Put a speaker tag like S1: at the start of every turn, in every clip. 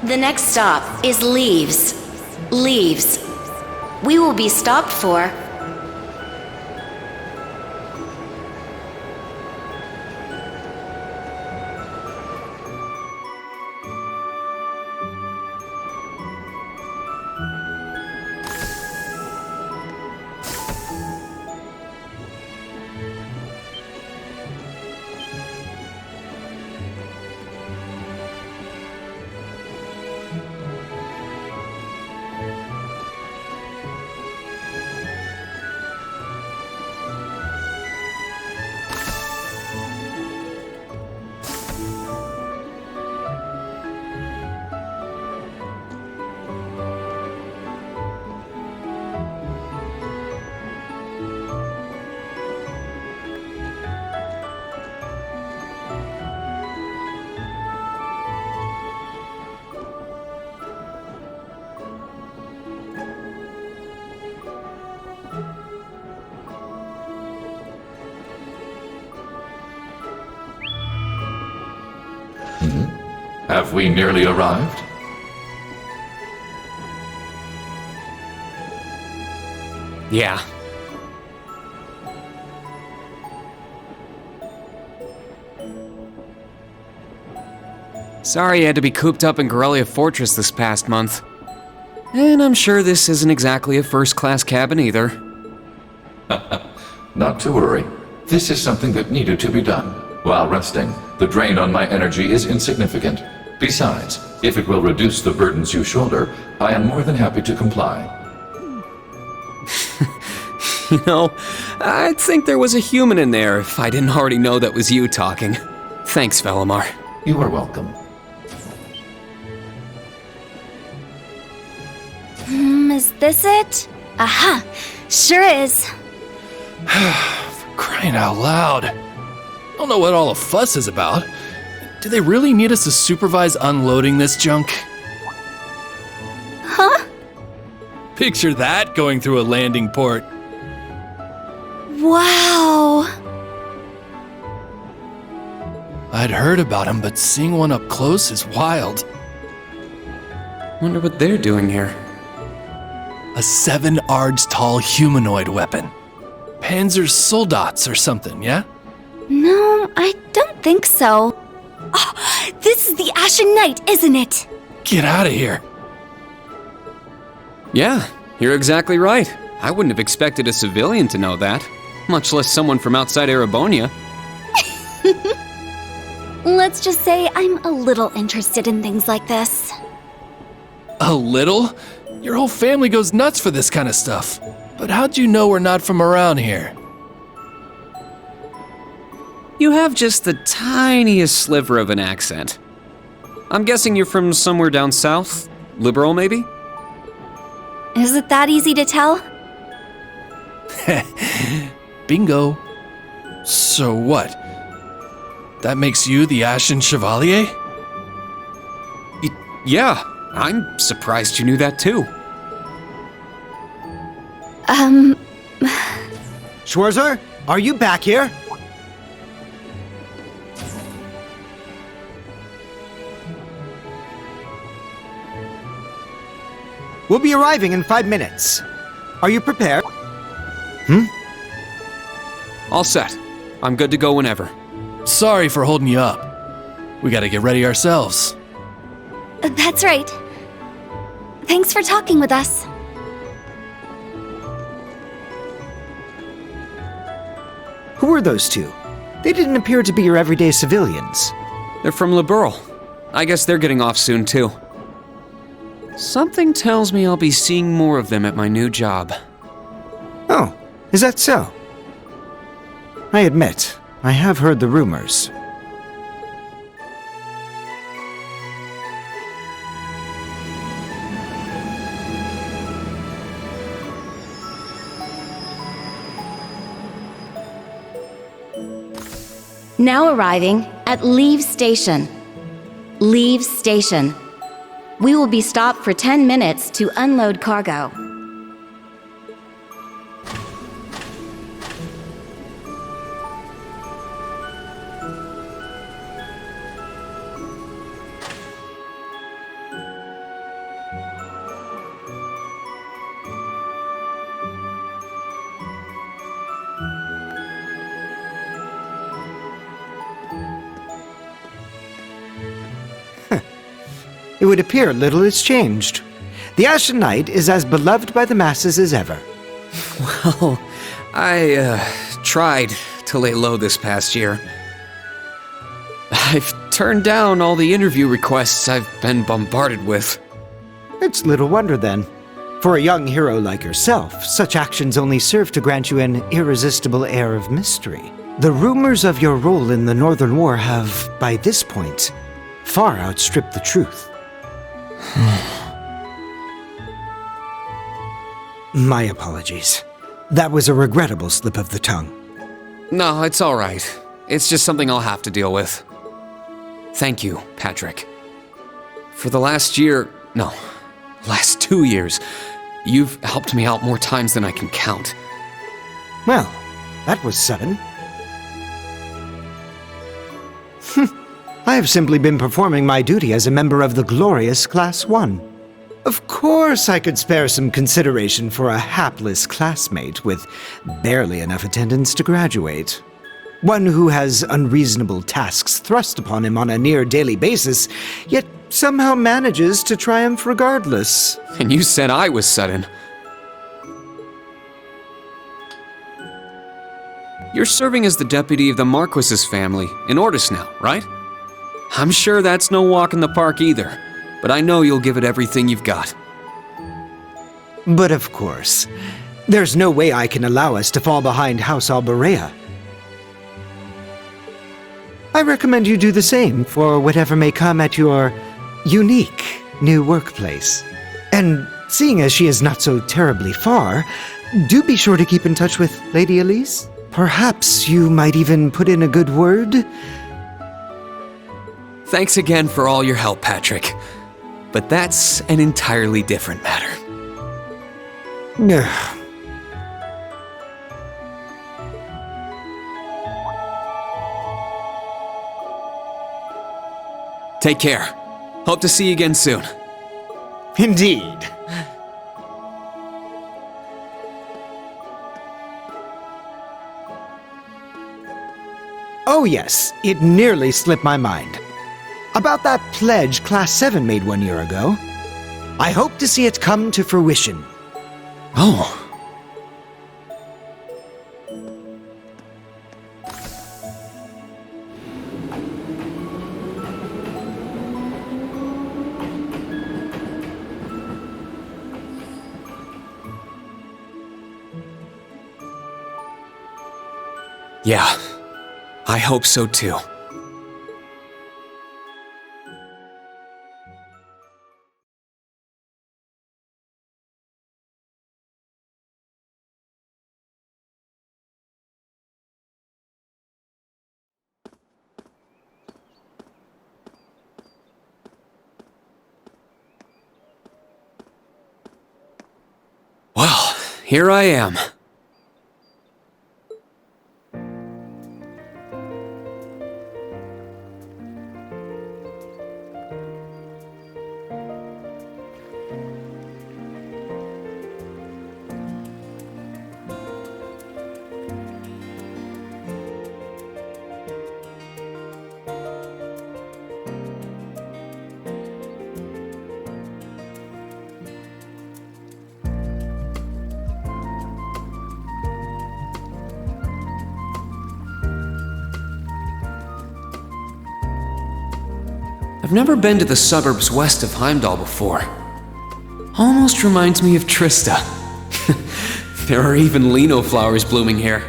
S1: The next stop is Leaves. Leaves. We will be stopped for...
S2: Have we nearly arrived?
S3: Yeah. Sorry you had to be cooped up in Corellia Fortress this past month. And I'm sure this isn't exactly a first-class cabin either.
S2: Not to worry. This is something that needed to be done. While resting, the drain on my energy is insignificant. Besides, if it will reduce the burdens you shoulder, I am more than happy to comply.
S3: You know, I'd think there was a human in there if I didn't already know that was you talking. Thanks, Velimar.
S2: You are welcome.
S4: Is this it? Aha! Sure is.
S5: Crying out loud. I don't know what all the fuss is about. Do they really need us to supervise unloading this junk?
S4: Huh?
S5: Picture that going through a landing port.
S4: Wow!
S5: I'd heard about them, but seeing one up close is wild.
S3: Wonder what they're doing here.
S5: A 7 ards tall humanoid weapon. Panzersoldats or something, yeah?
S4: No, I don't think so. Oh, this is the Ashen Knight, isn't it?
S5: Get out of here.
S3: Yeah, you're exactly right. I wouldn't have expected a civilian to know that, much less someone from outside Erebonia.
S4: Let's just say I'm a little interested in things like this.
S5: A little? Your whole family goes nuts for this kind of stuff. But how'd you know we're not from around here?
S3: You have just the tiniest sliver of an accent. I'm guessing you're from somewhere down south? Liberal, maybe?
S4: Is it that easy to tell?
S5: Bingo. So what? That makes you the Ashen Chevalier?
S3: Yeah, I'm surprised you knew that too.
S6: Schwarzer, are you back here? We'll be arriving in 5 minutes. Are you prepared?
S3: All set. I'm good to go whenever.
S5: Sorry for holding you up. We gotta get ready ourselves.
S4: That's right. Thanks for talking with us.
S6: Who are those two? They didn't appear to be your everyday civilians.
S3: They're from Liberal. I guess they're getting off soon too. Something tells me I'll be seeing more of them at my new job.
S6: Oh, is that so? I admit, I have heard the rumors.
S1: Now arriving at Leaves Station. Leaves Station. We will be stopped for 10 minutes to unload cargo.
S6: it would appear little has changed. The Ashen Knight is as beloved by the masses as ever.
S3: Well, I tried to lay low this past year. I've turned down all the interview requests I've been bombarded with.
S6: It's little wonder then. For a young hero like yourself, such actions only serve to grant you an irresistible air of mystery. The rumors of your role in the Northern War have, by this point, far outstripped the truth. My apologies. That was a regrettable slip of the tongue.
S3: No, it's all right. It's just something I'll have to deal with. Thank you, Patrick. For the last 2 years, you've helped me out more times than I can count.
S6: Well, that was sudden. I have simply been performing my duty as a member of the glorious Class 1. Of course I could spare some consideration for a hapless classmate with barely enough attendance to graduate. One who has unreasonable tasks thrust upon him on a near-daily basis, yet somehow manages to triumph regardless.
S3: And you said I was sudden. You're serving as the deputy of the Marquis's family in Ortis now, right? I'm sure that's no walk in the park either, but I know you'll give it everything you've got.
S6: But of course, there's no way I can allow us to fall behind House Alberea. I recommend you do the same for whatever may come at your unique new workplace. And seeing as she is not so terribly far, do be sure to keep in touch with Lady Elise. Perhaps you might even put in a good word.
S3: Thanks again for all your help, Patrick. But that's an entirely different matter.
S6: Ugh.
S3: Take care. Hope to see you again soon.
S6: Indeed. Oh yes, it nearly slipped my mind. About that pledge Class 7 made 1 year ago. I hope to see it come to fruition.
S3: Oh. Yeah, I hope so too. Well, here I am. I've never been to the suburbs west of Heimdall before. Almost reminds me of Trista. There are even lino flowers blooming here.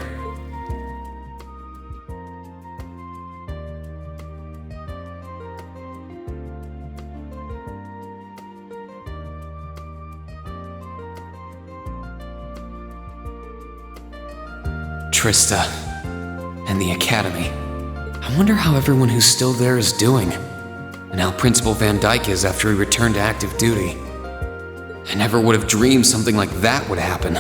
S3: Trista and the Academy. I wonder how everyone who's still there is doing. And how Principal Van Dyke is after he returned to active duty. I never would have dreamed something like that would happen.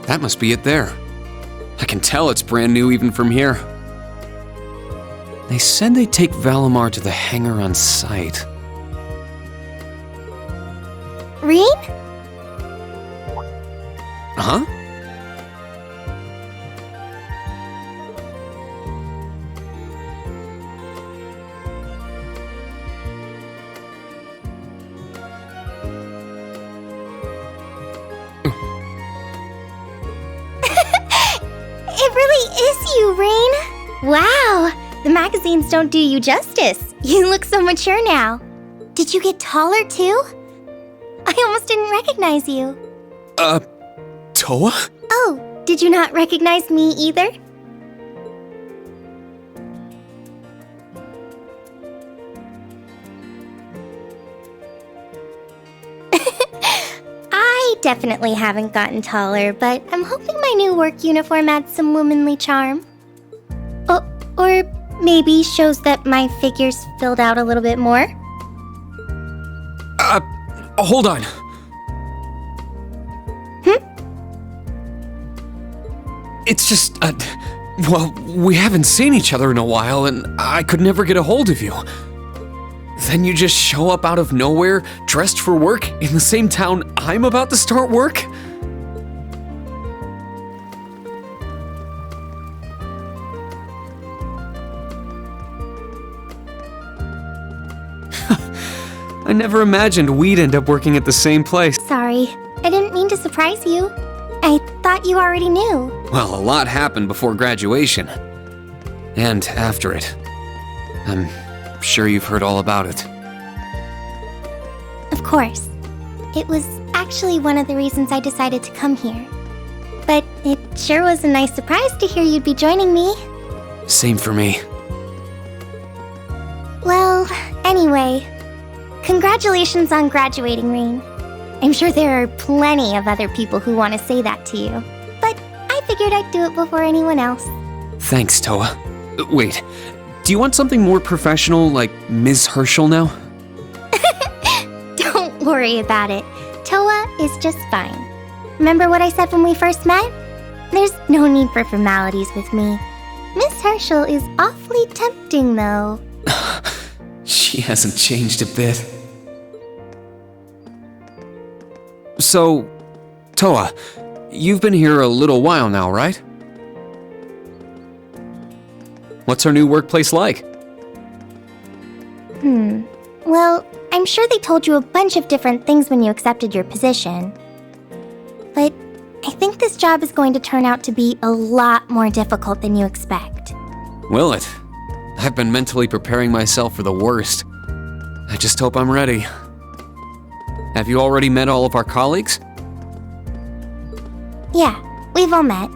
S3: That must be it there. I can tell it's brand new even from here. They said they'd take Valimar to the hangar on site.
S4: Rean?
S3: Huh?
S4: is you, Rain. Wow, the magazines don't do you justice. You look so mature now. Did you get taller too? I almost didn't recognize you.
S3: Toa?
S4: Oh, did you not recognize me either? I definitely haven't gotten taller, but I'm hoping my new work uniform adds some womanly charm. Oh, or maybe shows that my figure's filled out a little bit more.
S3: Hold on. It's just, well, we haven't seen each other in a while, and I could never get a hold of you. Then you just show up out of nowhere, dressed for work, in the same town I'm about to start work? I never imagined we'd end up working at the same place.
S4: Sorry, I didn't mean to surprise you. I thought you already knew.
S3: Well, a lot happened before graduation. And after it. I'm sure you've heard all about it.
S4: Of course. It was actually one of the reasons I decided to come here. But it sure was a nice surprise to hear you'd be joining me.
S3: Same for me.
S4: Well, anyway, congratulations on graduating, Rain. I'm sure there are plenty of other people who want to say that to you, but I figured I'd do it before anyone else.
S3: Thanks, Toa. Wait, do you want something more professional, like Ms. Herschel now?
S4: Don't worry about it. Toa is just fine. Remember what I said when we first met? There's no need for formalities with me. Miss Herschel is awfully tempting, though.
S3: She hasn't changed a bit. So, Toa, you've been here a little while now, right? What's our new workplace like?
S4: Well, I'm sure they told you a bunch of different things when you accepted your position. But I think this job is going to turn out to be a lot more difficult than you expect.
S3: Will it? I've been mentally preparing myself for the worst. I just hope I'm ready. Have you already met all of our colleagues?
S4: Yeah, we've all met.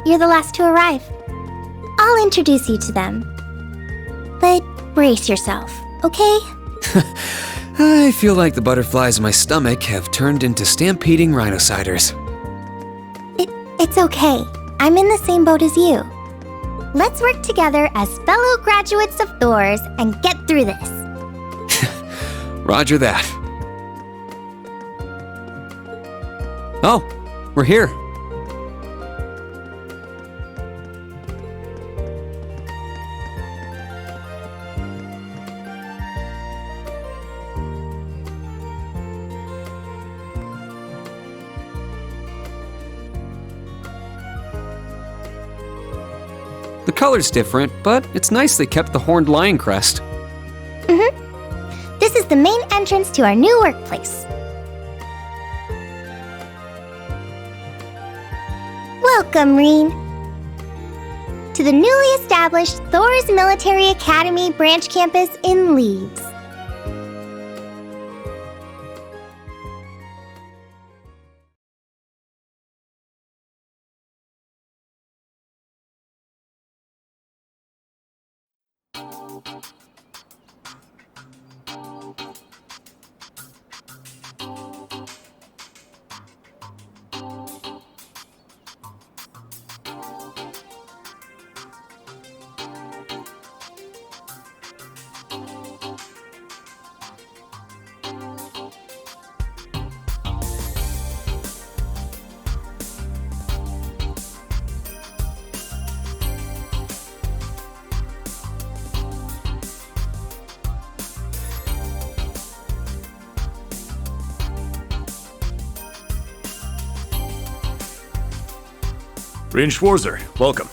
S4: You're the last to arrive. I'll introduce you to them. But brace yourself, okay?
S3: I feel like the butterflies in my stomach have turned into stampeding rhinociders.
S4: It's okay. I'm in the same boat as you. Let's work together as fellow graduates of Thors and get through this.
S3: Roger that. Oh, we're here. The color's different, but it's nice they kept the horned lion crest.
S4: This is the main entrance to our new workplace. Welcome, Reen, to the newly established Thors Military Academy branch campus in Leeds.
S7: Reen Schwarzer, welcome.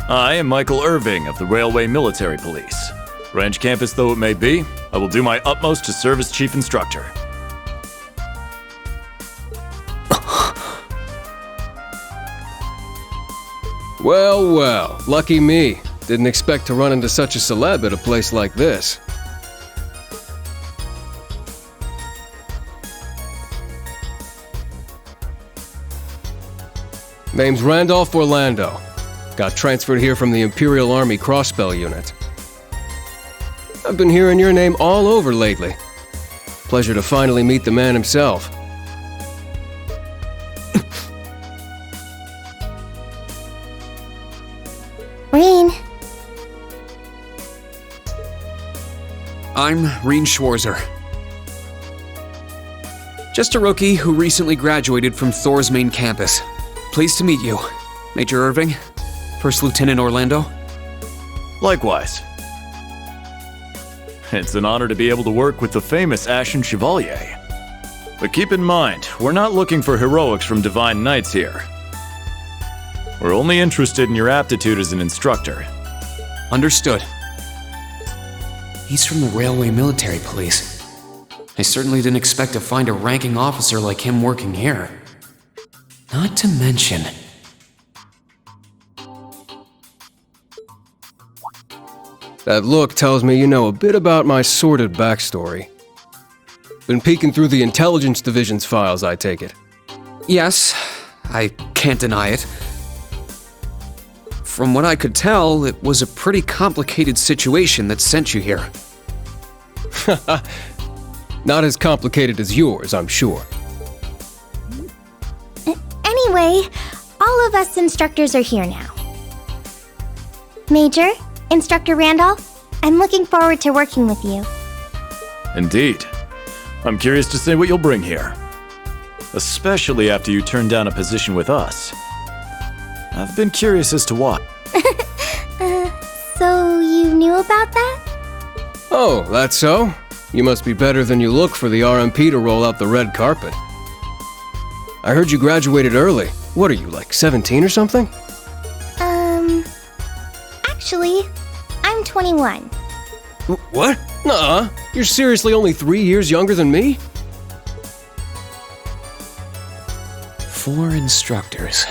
S7: I am Michael Irving of the Railway Military Police. Ranch campus though it may be, I will do my utmost to serve as chief instructor.
S8: Well, well, lucky me. Didn't expect to run into such a celeb at a place like this. Name's Randolph Orlando. Got transferred here from the Imperial Army Crossbell Unit. I've been hearing your name all over lately. Pleasure to finally meet the man himself.
S4: Reen,
S3: I'm Reen Schwarzer. Just a rookie who recently graduated from Thor's main campus. Pleased to meet you, Major Irving, First Lieutenant Orlando.
S7: Likewise. It's an honor to be able to work with the famous Ashen Chevalier. But keep in mind, we're not looking for heroics from Divine Knights here. We're only interested in your aptitude as an instructor.
S3: Understood. He's from the Railway Military Police. I certainly didn't expect to find a ranking officer like him working here. Not to mention...
S8: That look tells me you know a bit about my sordid backstory. Been peeking through the Intelligence Division's files, I take it.
S3: Yes, I can't deny it. From what I could tell, it was a pretty complicated situation that sent you here.
S8: Not as complicated as yours, I'm sure.
S4: anyway, all of us instructors are here now. Major, Instructor Randolph, I'm looking forward to working with you.
S7: Indeed. I'm curious to see what you'll bring here. Especially after you turn down a position with us. I've been curious as to why.
S4: So you knew about that?
S8: Oh, that's so? You must be better than you look for the RMP to roll out the red carpet. I heard you graduated early. What are you, like 17 or something?
S4: Actually, I'm 21.
S8: What? Nuh-uh. You're seriously only 3 years younger than me?
S3: 4 instructors.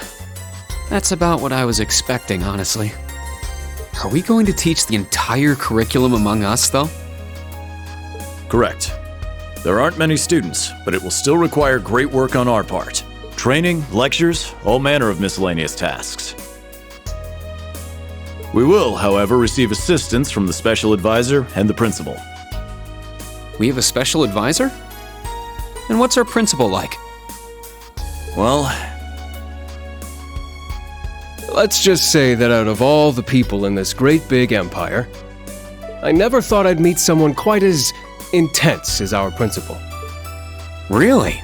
S3: That's about what I was expecting, honestly. Are we going to teach the entire curriculum among us, though?
S7: Correct. There aren't many students, but it will still require great work on our part. Training, lectures, all manner of miscellaneous tasks. We will, however, receive assistance from the special advisor and the principal.
S3: We have a special advisor? And what's our principal like?
S7: Well,
S8: Let's just say that out of all the people in this great big empire, I never thought I'd meet someone quite as intense as our principal.
S3: Really?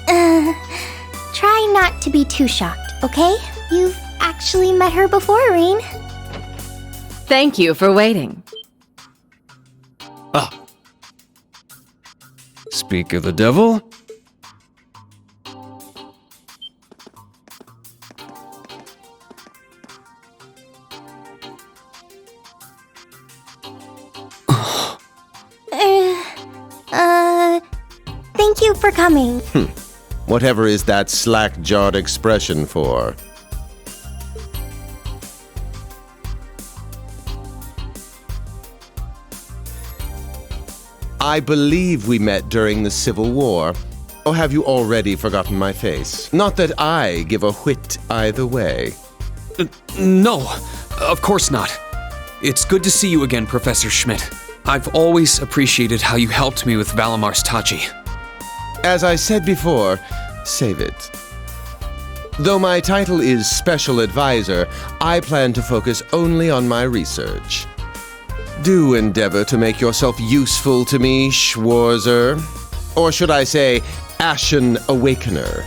S4: Try not to be too shocked, okay? You've actually met her before, Reen.
S9: Thank you for waiting.
S8: Speak of the devil.
S4: Thank you for coming.
S10: Whatever is that slack-jawed expression for? I believe we met during the Civil War. Or have you already forgotten my face? Not that I give a whit either way.
S3: No, of course not. It's good to see you again, Professor Schmidt. I've always appreciated how you helped me with Valamar's Tachi.
S10: As I said before, save it. Though my title is Special Advisor, I plan to focus only on my research. Do endeavor to make yourself useful to me, Schwarzer. Or should I say, Ashen Awakener.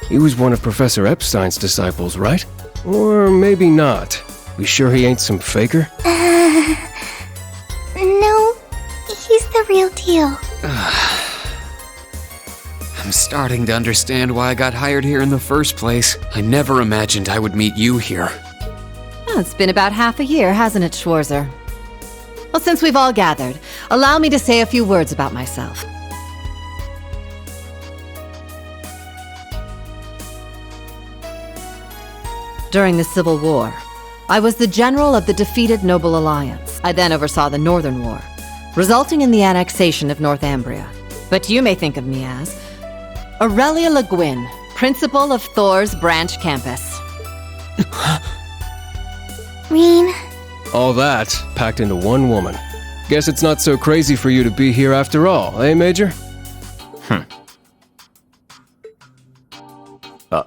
S8: He was one of Professor Epstein's disciples, right? Or maybe not. We sure he ain't some faker?
S4: No, he's the real deal.
S3: I'm starting starting to understand why I got hired here in the first place. I never imagined I would meet you here.
S9: Well, it's been about half a year, hasn't it, Schwarzer? Well, since we've all gathered, allow me to say a few words about myself. During the Civil War, I was the general of the defeated Noble Alliance. I then oversaw the Northern War, resulting in the annexation of Northumbria. But you may think of me as Aurelia Le Guin, principal of Thor's branch campus.
S4: Rean,
S8: All that packed into one woman. Guess it's not so crazy for you to be here after all, eh, Major?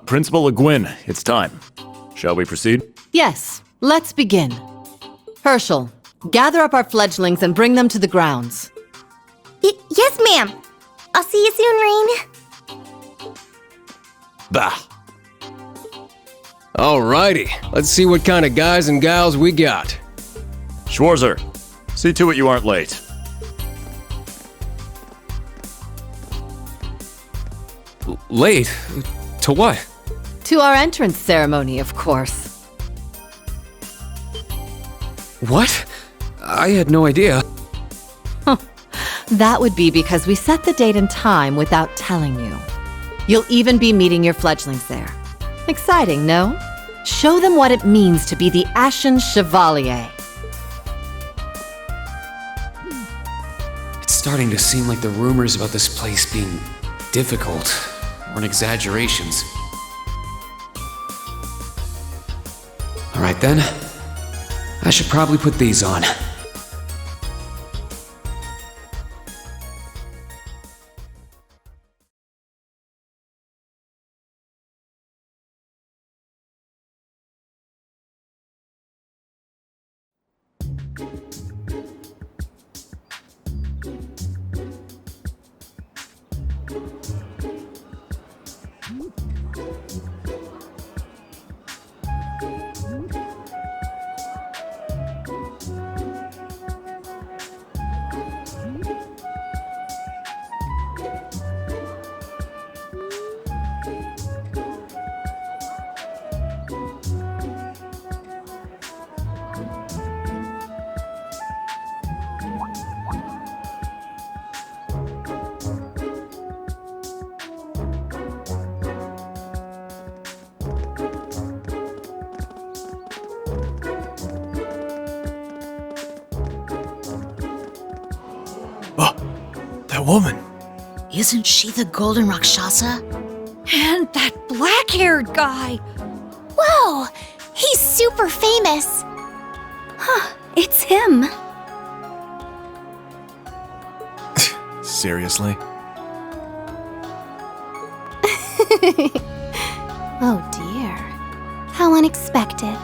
S7: Principal Le Guin, it's time. Shall we proceed?
S9: Yes, let's begin. Herschel, gather up our fledglings and bring them to the grounds.
S4: yes, ma'am. I'll see you soon, Rean.
S7: Bah!
S8: Alrighty, let's see what kind of guys and gals we got.
S7: Schwarzer, see to it you aren't late.
S8: Late? To what?
S9: To our entrance ceremony, of course.
S3: What? I had no idea.
S9: That would be because we set the date and time without telling you. You'll even be meeting your fledglings there. Exciting, no? Show them what it means to be the Ashen Chevalier.
S3: It's starting to seem like the rumors about this place being difficult weren't exaggerations. Alright then, I should probably put these on.
S5: That woman.
S11: Isn't she the Golden Rakshasa? And that black-haired guy!
S4: Whoa! He's super famous.
S1: Huh, it's him.
S5: Seriously?
S4: Oh dear. How unexpected.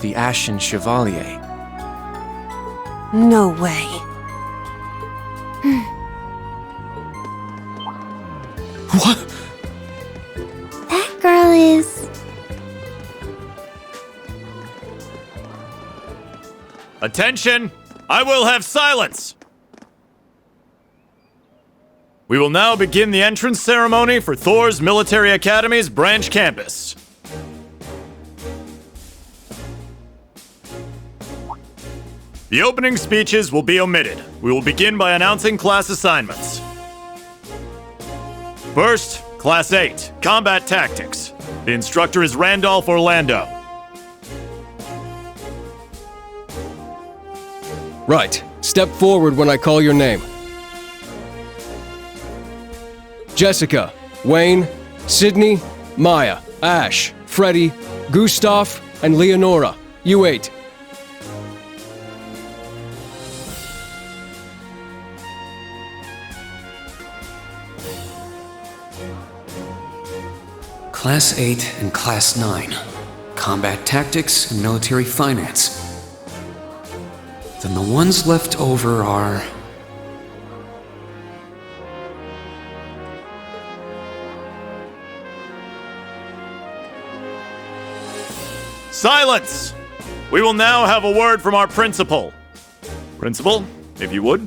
S12: The Ashen Chevalier.
S11: No way.
S3: What?
S4: That girl is...
S7: Attention! I will have silence! We will now begin the entrance ceremony for Thor's Military Academy's branch campus. The opening speeches will be omitted. We will begin by announcing class assignments. First, Class 8, Combat Tactics. The instructor is Randolph Orlando.
S8: Right. Step forward when I call your name. Jessica, Wayne, Sydney, Maya, Ash, Freddy, Gustav, and Leonora. You 8.
S3: Class 8 and Class 9. Combat Tactics and Military Finance. Then the ones left over are...
S7: Silence! We will now have a word from our principal. Principal, if you would.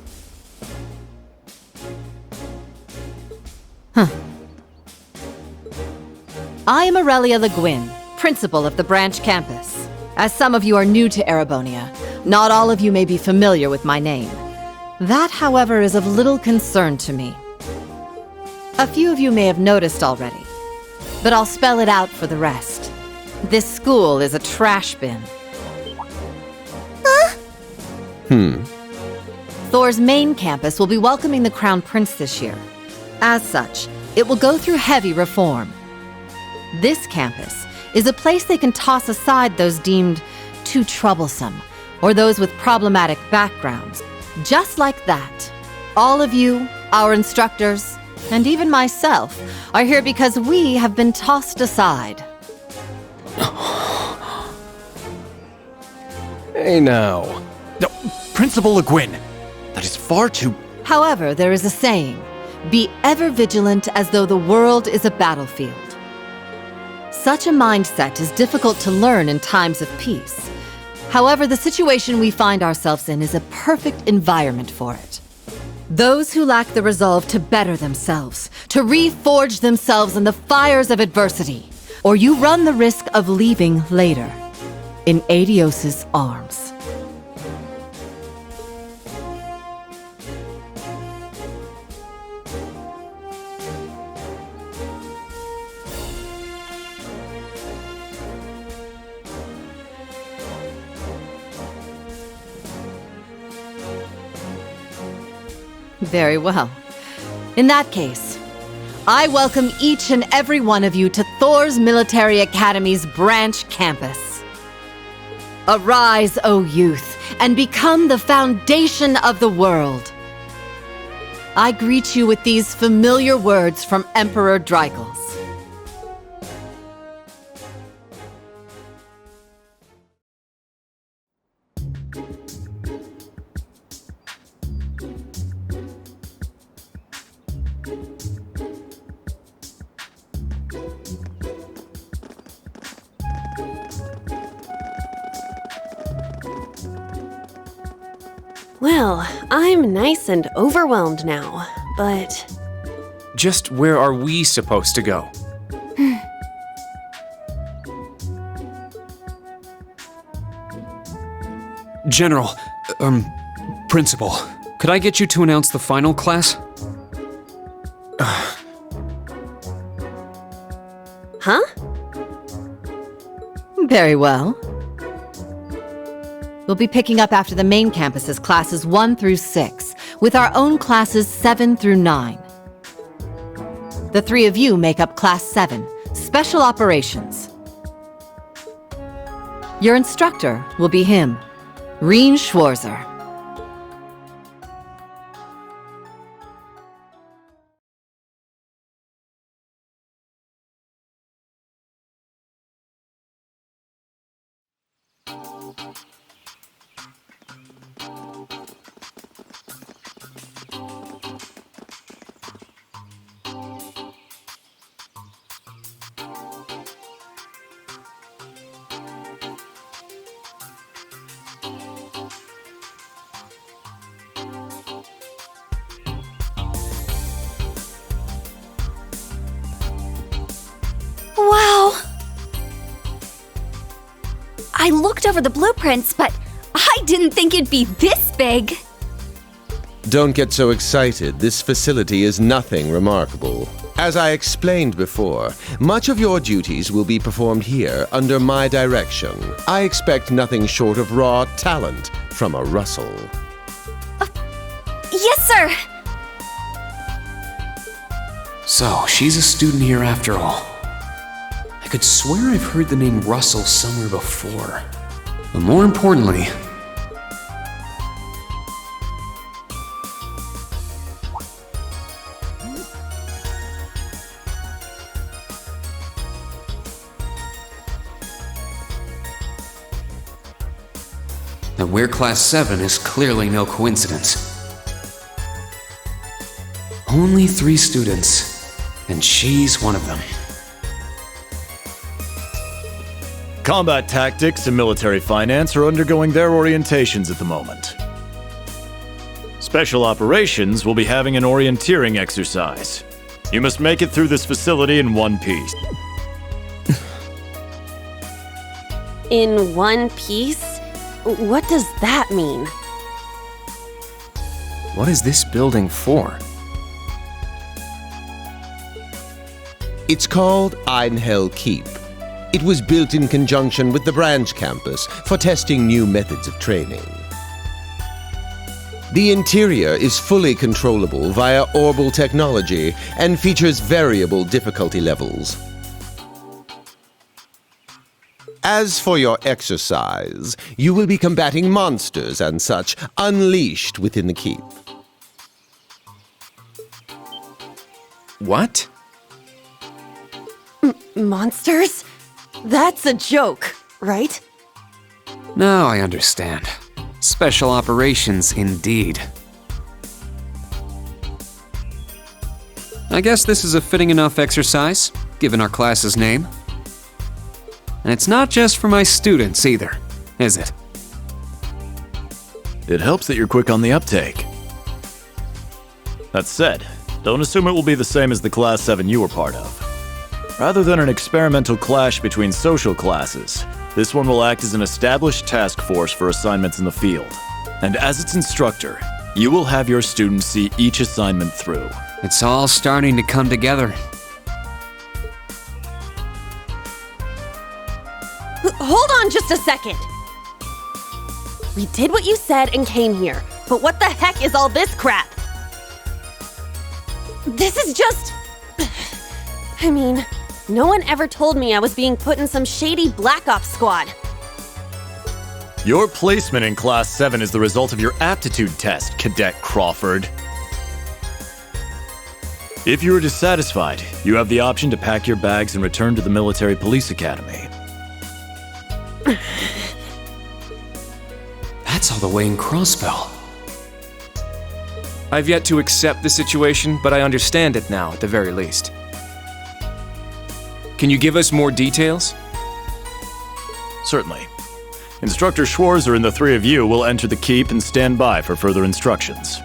S9: I am Aurelia Le Guin, principal of the branch campus. As some of you are new to Erebonia, not all of you may be familiar with my name. That, however, is of little concern to me. A few of you may have noticed already, but I'll spell it out for the rest. This school is a trash bin. Thor's main campus will be welcoming the Crown Prince this year. As such, it will go through heavy reform. This campus is a place they can toss aside those deemed too troublesome, or those with problematic backgrounds. Just like that, all of you, our instructors, and even myself, are here because we have been tossed aside.
S8: Hey now.
S7: No, Principal Le Guin, that is far too...
S9: However, there is a saying, be ever vigilant as though the world is a battlefield. Such a mindset is difficult to learn in times of peace. However, the situation we find ourselves in is a perfect environment for it. Those who lack the resolve to better themselves, to reforge themselves in the fires of adversity, or you run the risk of leaving later in Aidios's arms. Very well. In that case, I welcome each and every one of you to Thor's Military Academy's branch campus. Arise, O youth, and become the foundation of the world. I greet you with these familiar words from Emperor Drycles.
S13: Well, I'm nice and overwhelmed now, but...
S12: Just where are we supposed to go? General, Principal, could I get you to announce the final class?
S13: Huh?
S9: Very well. We'll be picking up after the main campus's classes 1 through 6, with our own classes 7 through 9. The three of you make up Class 7, Special Operations. Your instructor will be him, Rien Schwarzer.
S11: Wow! I looked over the blueprints, but I didn't think it'd be this big.
S10: Don't get so excited. This facility is nothing remarkable. As I explained before, much of your duties will be performed here under my direction. I expect nothing short of raw talent from a Russell.
S11: Yes, sir!
S3: So, she's a student here after all. I could swear I've heard the name Russell somewhere before. But more importantly, that we're Class 7 is clearly no coincidence. Only 3 students, and she's one of them.
S7: Combat tactics and military finance are undergoing their orientations at the moment. Special Operations will be having an orienteering exercise. You must make it through this facility in one piece.
S13: In one piece? What does that mean?
S14: What is this building for?
S10: It's called Einhell Keep. It was built in conjunction with the branch campus for testing new methods of training. The interior is fully controllable via Orbal technology and features variable difficulty levels. As for your exercise, you will be combating monsters and such unleashed within the keep.
S14: What?
S13: Monsters? That's a joke, right?
S3: Now I understand. Special operations indeed. I guess this is a fitting enough exercise, given our class's name. And it's not just for my students either, is it?
S7: It helps that you're quick on the uptake. That said, don't assume it will be the same as the Class 7 you were part of. Rather than an experimental clash between social classes, this one will act as an established task force for assignments in the field. And as its instructor, you will have your students see each assignment through.
S3: It's all starting to come together.
S13: Hold on just a second! We did what you said and came here, but what the heck is all this crap? This is just... I mean, no one ever told me I was being put in some shady Black Ops squad.
S7: Your placement in Class 7 is the result of your aptitude test, Cadet Crawford. If you are dissatisfied, you have the option to pack your bags and return to the Military Police Academy.
S3: That's all the way in Crossbell.
S14: I've yet to accept the situation, but I understand it now, at the very least. Can you give us more details?
S7: Certainly. Instructor Schwarzer and the three of you will enter the keep and stand by for further instructions.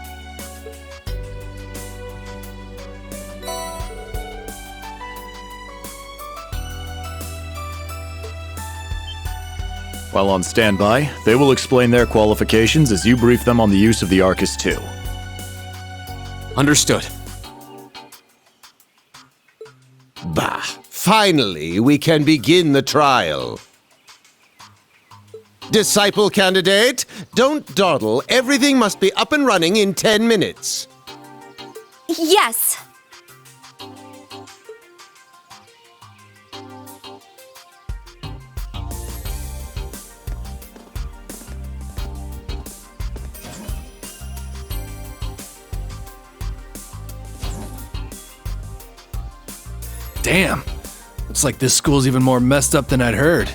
S7: While on standby, they will explain their qualifications as you brief them on the use of the Arcus II.
S3: Understood.
S10: Bah! Finally, we can begin the trial. Disciple candidate, don't dawdle. Everything must be up and running in 10 minutes.
S4: Yes.
S5: Damn. Looks like this school's even more messed up than I'd heard.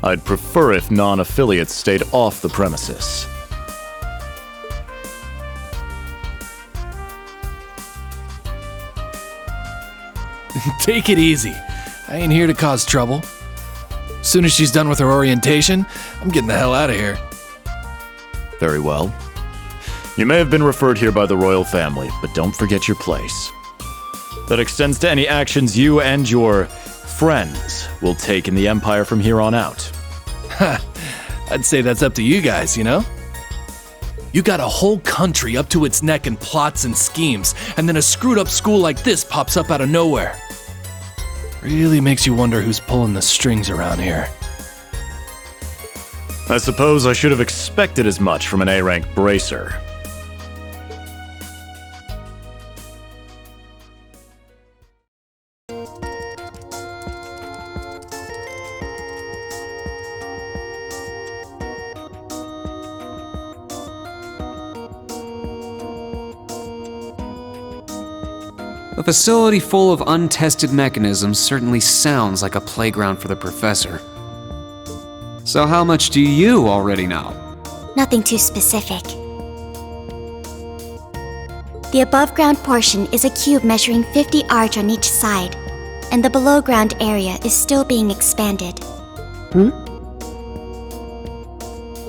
S7: I'd prefer if non-affiliates stayed off the premises.
S5: Take it easy. I ain't here to cause trouble. Soon as she's done with her orientation, I'm getting the hell out of here.
S7: Very well. You may have been referred here by the royal family, but don't forget your place. That extends to any actions you and your friends will take in the Empire from here on out.
S5: Ha! I'd say that's up to you guys, you know? You got a whole country up to its neck in plots and schemes, and then a screwed up school like this pops up out of nowhere. Really makes you wonder who's pulling the strings around here.
S7: I suppose I should have expected as much from an A-rank bracer.
S3: A facility full of untested mechanisms certainly sounds like a playground for the professor. So how much do you already know?
S4: Nothing too specific. The above-ground portion is a cube measuring 50 arch on each side, and the below-ground area is still being expanded.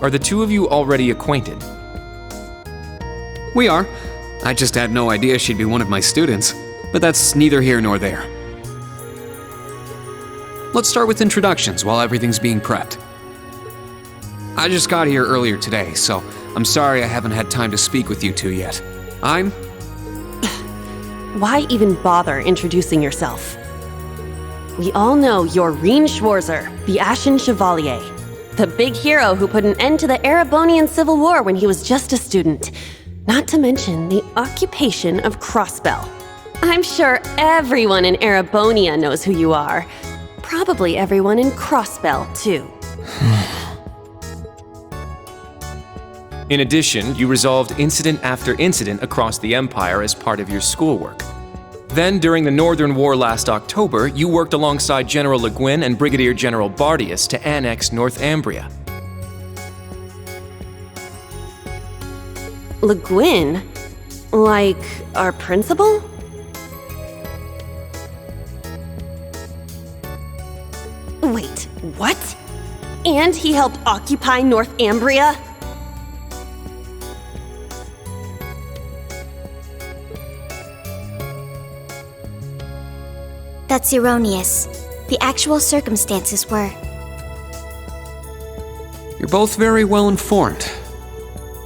S14: Are the two of you already acquainted?
S3: We are. I just had no idea she'd be one of my students, but that's neither here nor there.
S12: let's start with introductions while everything's being prepped. I just got here earlier today, so I'm sorry I haven't had time to speak with you two yet.
S13: Why even bother introducing yourself? We all know you're Rien Schwarzer, the Ashen Chevalier. The big hero who put an end to the Erebonian Civil War when he was just a student. Not to mention the occupation of Crossbell. I'm sure everyone in Erebonia knows who you are. Probably everyone in Crossbell, too.
S14: In addition, you resolved incident after incident across the Empire as part of your schoolwork. Then, during the Northern War last October, you worked alongside General Le Guin and Brigadier General Bardius to annex Northumbria.
S13: Le Guin? Like, our principal? Wait, what? And he helped occupy Northumbria?
S4: That's erroneous. The actual circumstances were.
S12: You're both very well informed.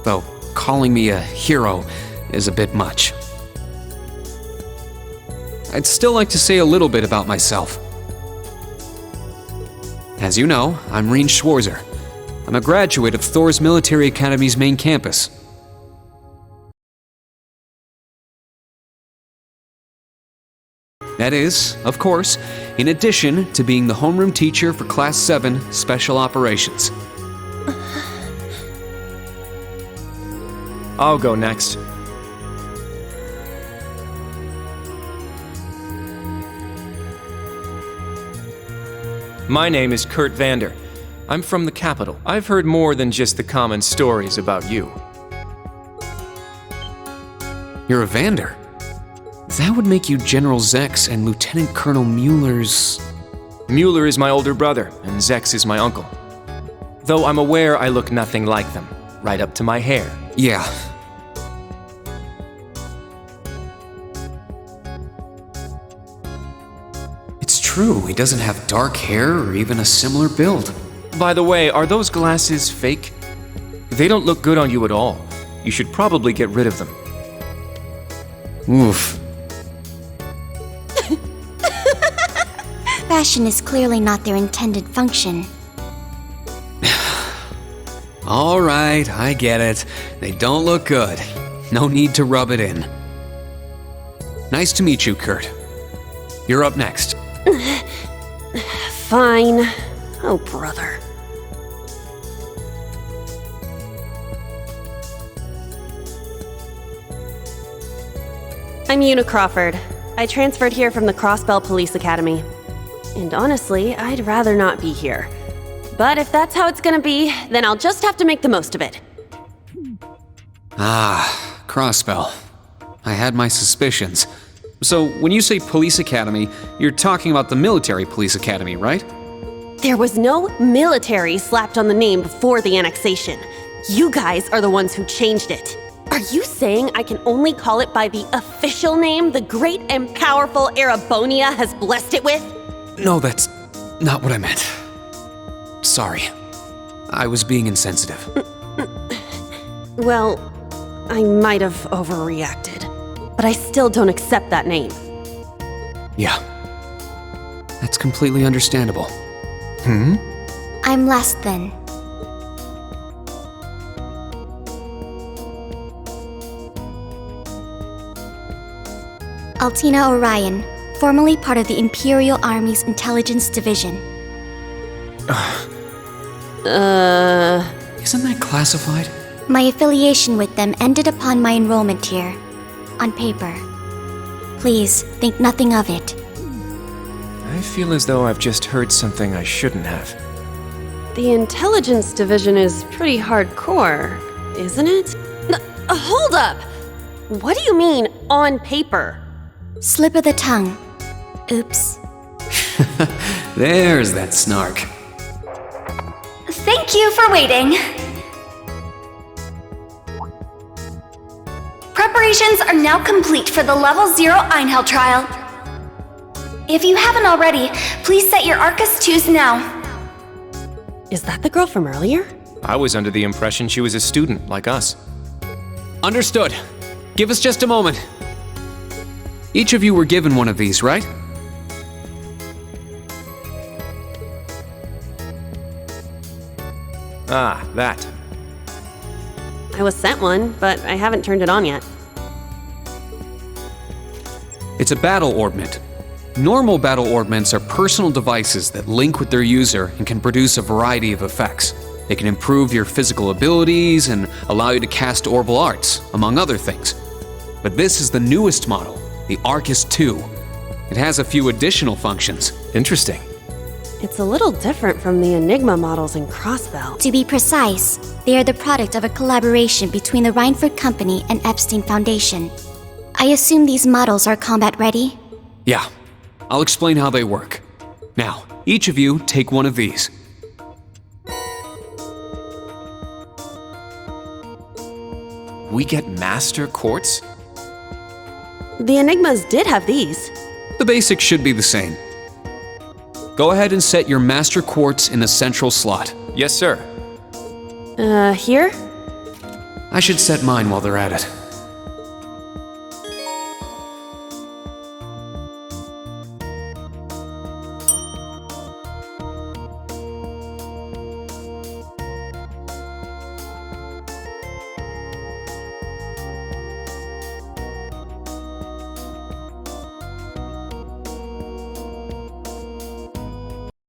S12: Though calling me a hero is a bit much. I'd still like to say a little bit about myself. As you know, I'm Rien Schwarzer. I'm a graduate of Thor's Military Academy's main campus. That is, of course, in addition to being the homeroom teacher for Class 7 Special Operations.
S14: I'll go next. My name is Kurt Vander. I'm from the capital. I've heard more than just the common stories about you.
S12: You're a Vander? That would make you General Zex and Lieutenant Colonel Mueller's...
S14: Mueller is my older brother, and Zex is my uncle. Though I'm aware I look nothing like them, right up to my hair.
S12: Yeah. It's true, he doesn't have dark hair or even a similar build.
S14: By the way, are those glasses fake? They don't look good on you at all. You should probably get rid of them.
S12: Oof.
S4: Fashion is clearly not their intended function.
S12: All right, I get it. They don't look good. No need to rub it in. Nice to meet you, Kurt. You're up next.
S13: Fine. Oh, brother. I'm Una Crawford. I transferred here from the Crossbell Police Academy. And honestly, I'd rather not be here. But if that's how it's gonna be, then I'll just have to make the most of it.
S12: Ah, Crossbell. I had my suspicions. So, when you say Police Academy, you're talking about the Military Police Academy, right?
S13: There was no military slapped on the name before the annexation. You guys are the ones who changed it. Are you saying I can only call it by the official name the great and powerful Erebonia has blessed it with?
S12: No, that's not what I meant. Sorry. I was being insensitive.
S13: Well, I might have overreacted, but I still don't accept that name.
S12: Yeah. That's completely understandable.
S4: I'm last then. Altina Orion, formerly part of the Imperial Army's Intelligence Division.
S12: Isn't that classified?
S4: My affiliation with them ended upon my enrollment here. On paper. Please, think nothing of it.
S14: I feel as though I've just heard something I shouldn't have.
S13: The Intelligence Division is pretty hardcore, isn't it? Hold up! What do you mean, on paper?
S4: Slip of the tongue. Oops.
S12: There's that snark.
S15: Thank you for waiting. Preparations are now complete for the Level 0 Einhell trial.
S1: If you haven't already, please set your Arcus 2s now.
S13: Is that the girl from earlier?
S14: I was under the impression she was a student like us.
S12: Understood. Give us just a moment. Each of you were given one of these, right?
S14: Ah, that.
S13: I was sent one, but I haven't turned it on yet.
S12: It's a battle orbment. Normal battle orbments are personal devices that link with their user and can produce a variety of effects. They can improve your physical abilities and allow you to cast orbal arts, among other things. But this is the newest model, the Arcus 2. It has a few additional functions.
S14: Interesting.
S13: It's a little different from the Enigma models in Crossbell.
S4: To be precise, they are the product of a collaboration between the Reinford Company and Epstein Foundation. I assume these models are combat ready?
S12: Yeah, I'll explain how they work. Now, each of you take one of these.
S14: We get Master Quartz?
S13: The Enigmas did have these.
S12: The basics should be the same. Go ahead and set your Master Quartz in the central slot.
S14: Yes, sir.
S13: Here?
S12: I should set mine while they're at it.